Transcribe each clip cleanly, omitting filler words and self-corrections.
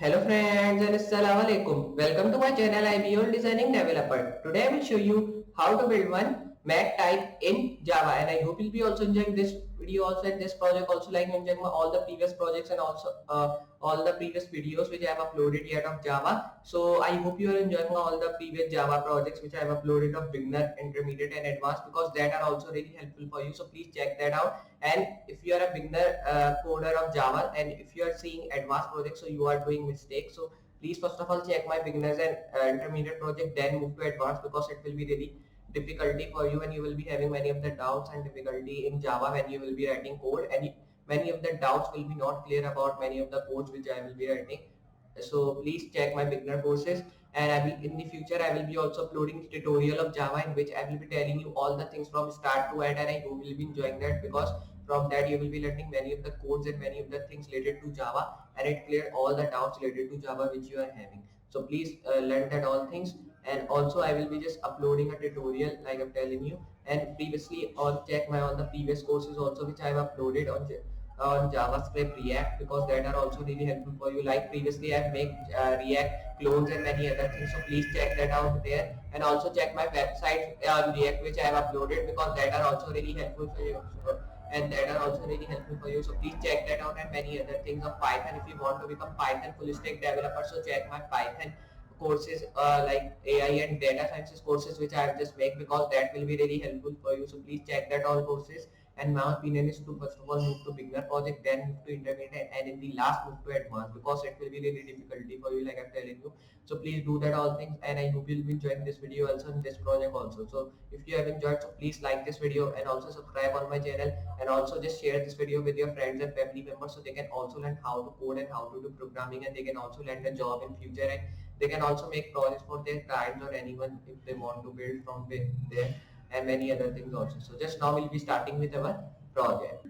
Hello friends and assalamu alaikum. Welcome to my channel. I'm your designing developer. Today I will show you how to build one mat type in Java, and I hope you'll be also enjoying this video also and this project also, like enjoying all the previous projects and also all the previous videos which I have uploaded yet of Java. So I hope you are enjoying all the previous Java projects which I have uploaded of beginner, intermediate and advanced, because that are also really helpful for you. So please check that out. And if you are a beginner coder of Java, and if you are seeing advanced projects, so you are doing mistakes, so please first of all check my beginners and intermediate project, then move to advanced, because it will be really difficulty for you and you will be having many of the doubts and difficulty in Java when you will be writing code, and many of the doubts will be not clear about many of the codes which I will be writing. So please check my beginner courses, and I will in the future I will be also uploading tutorial of Java in which I will be telling you all the things from start to end, and I hope you will be enjoying that, because from that you will be learning many of the codes and many of the things related to Java, and it cleared all the doubts related to Java which you are having. So please learn that all things. And also I will be just uploading a tutorial like I'm telling you, and previously on check my all the previous courses also which I have uploaded on JavaScript, React, because that are also really helpful for you. Like previously I've made React clones and many other things, so please check that out there. And also check my website on React which I have uploaded, because that are also really helpful for you. And that are also really helpful for you, so please check that out. And many other things of Python, if you want to become Python full stack developer, so check my Python courses like AI and data sciences courses which I have just made, because that will be really helpful for you. So please check that all courses. And my opinion is to first of all move to beginner project, then move to intermediate, and in the last move to advanced, because it will be really difficulty for you like I'm telling you. So please do that all things, and I hope you'll be enjoying this video also in this project also. So if you have enjoyed, so please like this video and also subscribe on my channel, and also just share this video with your friends and family members, so they can also learn how to code and how to do programming, and they can also land a job in future, and they can also make projects for their clients or anyone if they want to build from there, and many other things also. So just now we'll be starting with our project.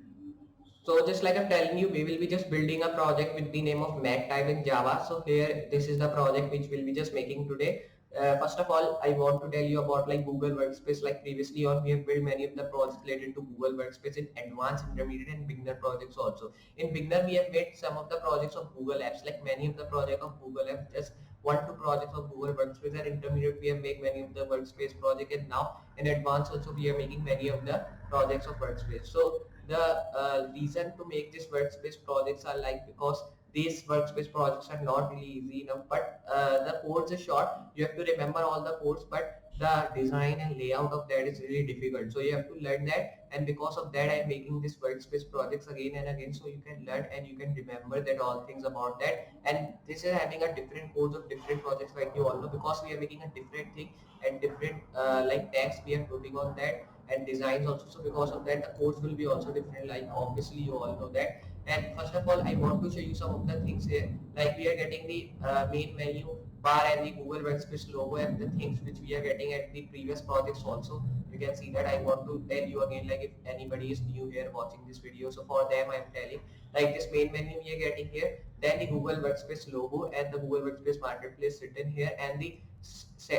So just like I'm telling you, we will be just building a project with the name of Mat type in Java. So here, this is the project which we'll be just making today. First of all, I want to tell you about like Google Workspace. Like previously on, we have built many of the projects related to Google Workspace in advanced, intermediate and beginner projects also. In beginner, we have made some of the projects of Google Apps, like many of the project of Google Apps, just 1-2 projects of Google Workspace. And intermediate, we have made many of the Workspace project, and now in advanced also we are making many of the projects of Workspace. So the reason to make this workspace projects are like, because these workspace projects are not really easy enough, but the codes is short, you have to remember all the codes, but the design and layout of that is really difficult, so you have to learn that. And because of that, I'm making this workspace projects again and again, so you can learn and you can remember that all things about that. And this is having a different codes of different projects, like you all know, because we are making a different thing and different like tags we are putting on that, and designs also. So because of that, the codes will be also different, like obviously you all know that. And first of all, I want to show you some of the things here. Like we are getting the main menu bar and the Google Workspace logo, and the things which we are getting at the previous projects also. You can see that. I want to tell you again, like if anybody is new here watching this video, so for them I am telling, like this main menu we are getting here, then the Google Workspace logo and the Google Workspace marketplace written here, and the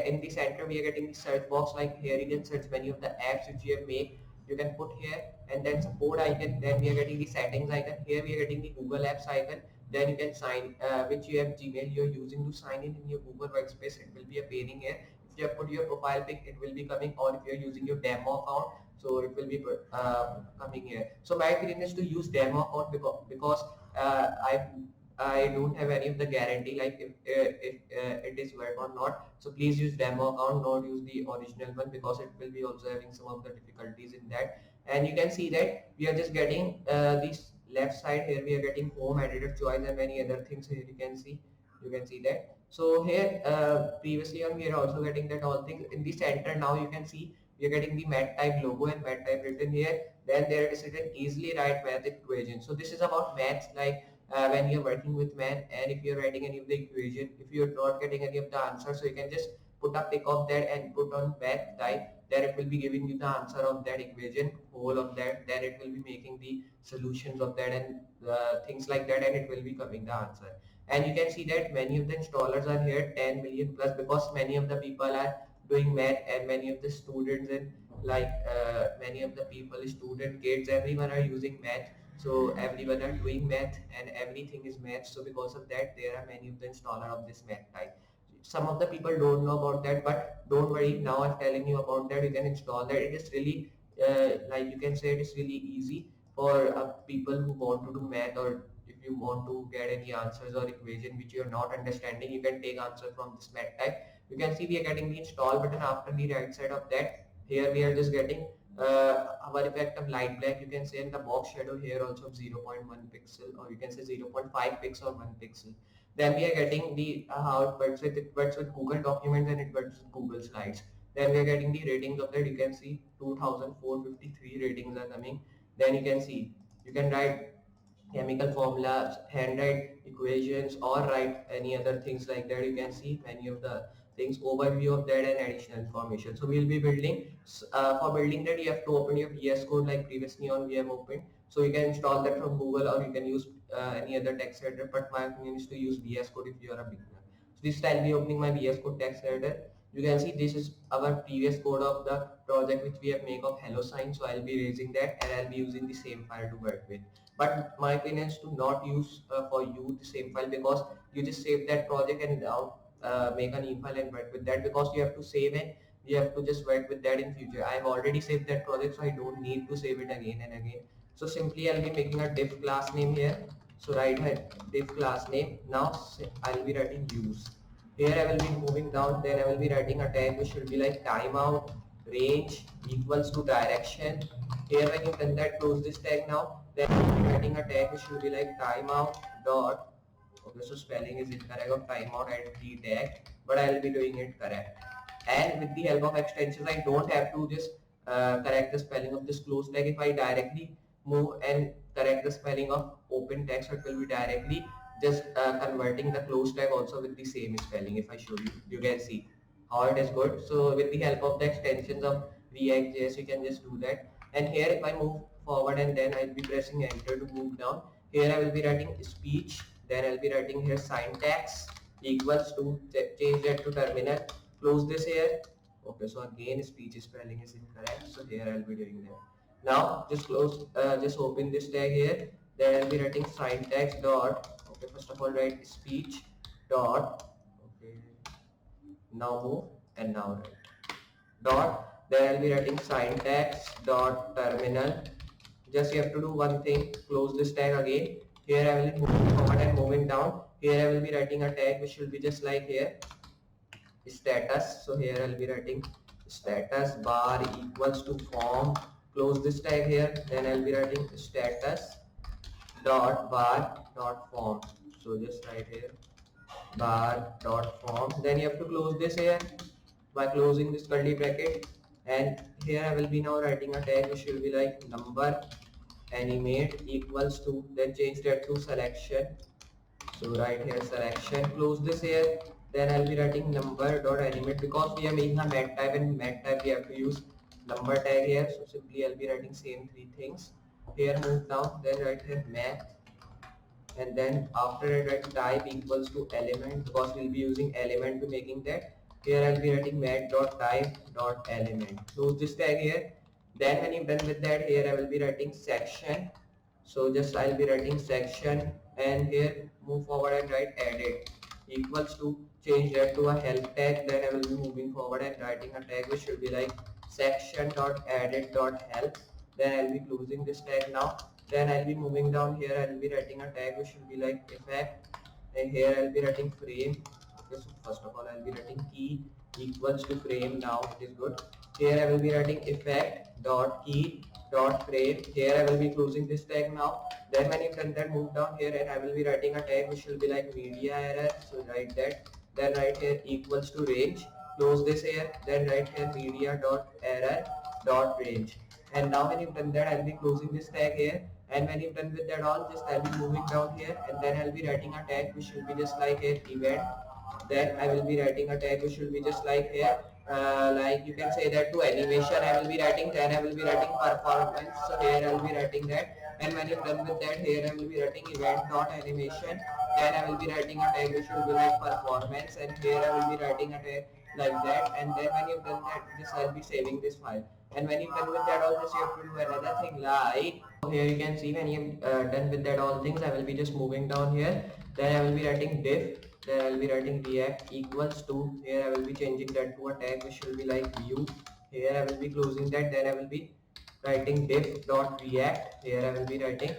in the center we are getting the search box. Like here you can search many of the apps which you have made, you can put here, and then support icon. Then we are getting the settings icon. Here we are getting the Google Apps icon. Then you can sign which you have Gmail you're using to sign in your Google Workspace, it will be appearing here. If you have put your profile pic, it will be coming, or if you're using your demo account, so it will be coming here. So my opinion is to use demo account, because I don't have any of the guarantee, like if it is work or not. So please use demo account, not use the original one, because it will be also having some of the difficulties in that. And you can see that we are just getting this left side here, we are getting home, editor choice and many other things here. You can see that. So here previously on, we are also getting that all things in the center. Now you can see we are getting the mat type logo and mat type written here. Then there it is written easily write math equation. So this is about maths, like when you're working with math, and if you're writing any of the equation, if you're not getting any of the answer, so you can just put a pick of that and put on math type, then it will be giving you the answer of that equation, whole of that, then it will be making the solutions of that and things like that, and it will be coming the answer. And you can see that many of the installers are here, 10 million plus, because many of the people are doing math, and many of the students and like many of the people, student kids, everyone are using math So everyone are doing math and everything is math. So because of that, there are many of the installer of this math type. Some of the people don't know about that, but don't worry. Now I'm telling you about that. You can install that. It is really like you can say it is really easy for people who want to do math, or if you want to get any answers or equation which you are not understanding, you can take answer from this math type. You can see we are getting the install button after the right side of that. Here we are just getting our effect of light black. You can say in the box shadow here also of 0.1 pixel, or you can say 0.5 pixel or 1 pixel. Then we are getting the how it works with Google Documents and it works with Google Slides. Then we are getting the ratings of that. You can see 2453 ratings are coming. Then you can see you can write chemical formulas, handwrite equations, or write any other things like that. You can see many of the things, overview of that and additional information. So we'll be building, for building that you have to open your VS Code like previously on we have opened. So you can install that from Google, or you can use any other text editor, but my opinion is to use VS Code if you are a beginner. So this I'll be opening my VS Code text editor. You can see this is our previous code of the project which we have made of hello sign. So I'll be raising that and I'll be using the same file to work with. But my opinion is to not use for you the same file, because you just save that project and now make a new file and work with that, because you have to save it. You have to just work with that in future. I've already saved that project, so I don't need to save it again and again. So simply I'll be making a div class name here. So write here div class name. Now I'll be writing use. Here I will be moving down, then I will be writing a tag which should be like timeout range equals to direction. Here when you done that, close this tag now. Then I will be writing a tag which should be like timeout dot. Okay, so spelling is incorrect of timeout and the tag, but I will be doing it correct. And with the help of extensions, I don't have to just correct the spelling of this close tag. If I directly move and correct the spelling of open text, it will be directly just converting the close tag also with the same spelling. If I show you, you can see how it is good. So with the help of the extensions of React.js, you can just do that. And here if I move forward and then I'll be pressing enter to move down, here I will be writing speech, then I'll be writing here syntax equals to, change that to terminal, close this here. Okay, so again speech spelling is incorrect, so here I'll be doing that. Now just close, just open this tag here, then I'll be writing syntax dot, okay, first of all write speech dot, okay, now move and now write dot, then I'll be writing syntax dot terminal. Just you have to do one thing, close this tag again. Here I will be moving forward and moving down. Here I will be writing a tag which will be just like here status. So here I'll be writing status bar equals to form, close this tag here, then I'll be writing status dot bar dot form. So just write here bar dot form, then you have to close this here by closing this curly bracket. And here I will be now writing a tag which will be like number animate equals to, then change that to selection. So right here selection, close this here, then I'll be writing number dot animate, because we are making a mat type, and mat type we have to use number tag here. So simply I'll be writing same three things. Here move down, then write here math, and then after it write type equals to element, because we'll be using element to making that. Here I'll be writing math dot type dot element, close this tag here. Then when you're done with that, here I will be writing section. So just I'll be writing section, and here move forward and write edit equals to, change that to a help tag. Then I will be moving forward and writing a tag which should be like section dot edit dot help. Then I'll be closing this tag now. Then I'll be moving down, here I'll be writing a tag which should be like effect, and here I'll be writing frame. Okay, so first of all I'll be writing key equals to frame. Now it is good. Here I will be writing effect dot key dot frame. Here I will be closing this tag now. Then when you done that, move down here and I will be writing a tag which will be like media error. So write that. Then write here equals to range. Close this here. Then write here media dot error dot range. And now when you've done that, I'll be closing this tag here. And when you've done with that all, just I'll be moving down here, and then I'll be writing a tag which will be just like here event. Then I will be writing a tag which will be just like here, like you can say that to animation I will be writing, then I will be writing performance. So here I will be writing that, and when you're done with that, here I will be writing event dot animation. Then I will be writing a tag which will be like performance, and here I will be writing a tag like that. And then when you've done that, just I'll be saving this file. And when you're done with that all, just you have to do another thing like, so here you can see when you've done with that all things, I will be just moving down here. Then I will be writing div, then I will be writing react equals to, here I will be changing that to a tag which should be like view. Here I will be closing that, then I will be writing div dot react, here I will be writing,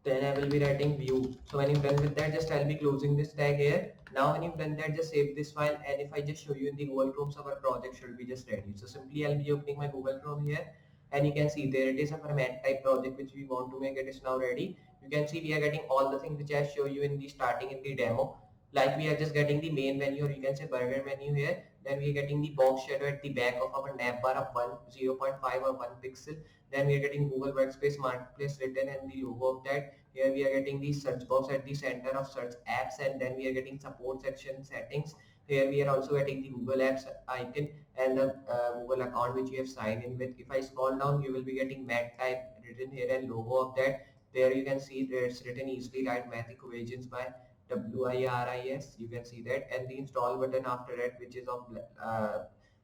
then I will be writing view. So when you're done with that, just I'll be closing this tag here. Now when you've done that, just save this file, and if I just show you in the Google Chrome, so our project should be just ready. So simply I'll be opening my Google Chrome here, and you can see there it is, our mat type project which we want to make. It is now ready. You can see we are getting all the things which I show you in the starting in the demo. Like we are just getting the main menu, or you can say burger menu here. Then we are getting the box shadow at the back of our navbar of 0.5 or 1 pixel. Then we are getting Google Workspace Marketplace written and the logo of that. Here we are getting the search box at the center of search apps, and then we are getting support section settings. Here we are also getting the Google Apps icon and the Google account which you have signed in with. If I scroll down, you will be getting mat type written here and logo of that. There you can see there it's written easily write math equations by WIRIS. You can see that, and the install button after that, which is of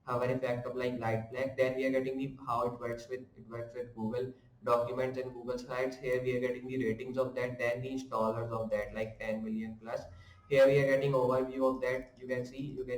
hover effect of like light black. Then we are getting the how it works with Google Documents and Google Slides. Here we are getting the ratings of that, then the installers of that like 10 million plus. Here we are getting overview of that. You can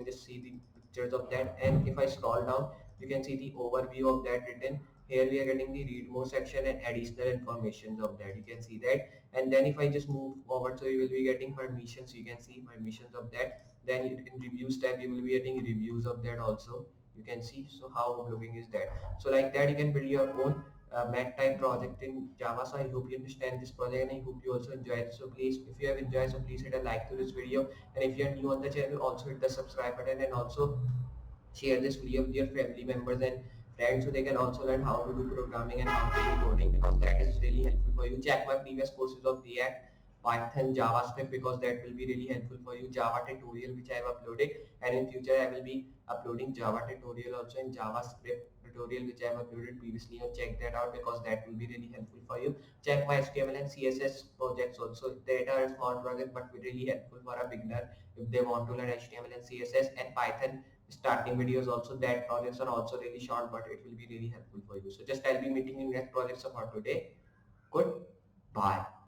just see the pictures of that, and if I scroll down, you can see the overview of that written. Here we are getting the read more section and additional information of that. You can see that, and then if I just move forward, so you will be getting permissions. You can see permissions of that. Then in reviews tab, you will be getting reviews of that also. You can see, so how looking is that. So like that you can build your own mat type project in Java. So I hope you understand this project, and I hope you also enjoy it. So please, if you have enjoyed, so please hit a like to this video, and if you are new on the channel, also hit the subscribe button, and also share this video with your family members and friends, so they can also learn how to do programming and how to do coding, because that is really helpful for you. Check my previous courses of React, Python, JavaScript, because that will be really helpful for you. Java tutorial which I have uploaded, and in future I will be uploading Java tutorial also, in JavaScript tutorial which I have uploaded previously. And check that out because that will be really helpful for you. Check my HTML and CSS projects also. They are a small project but really helpful for a beginner if they want to learn HTML and CSS. And Python starting videos also, that projects are also really short but it will be really helpful for you. So just I'll be meeting in next projects for today. Good bye.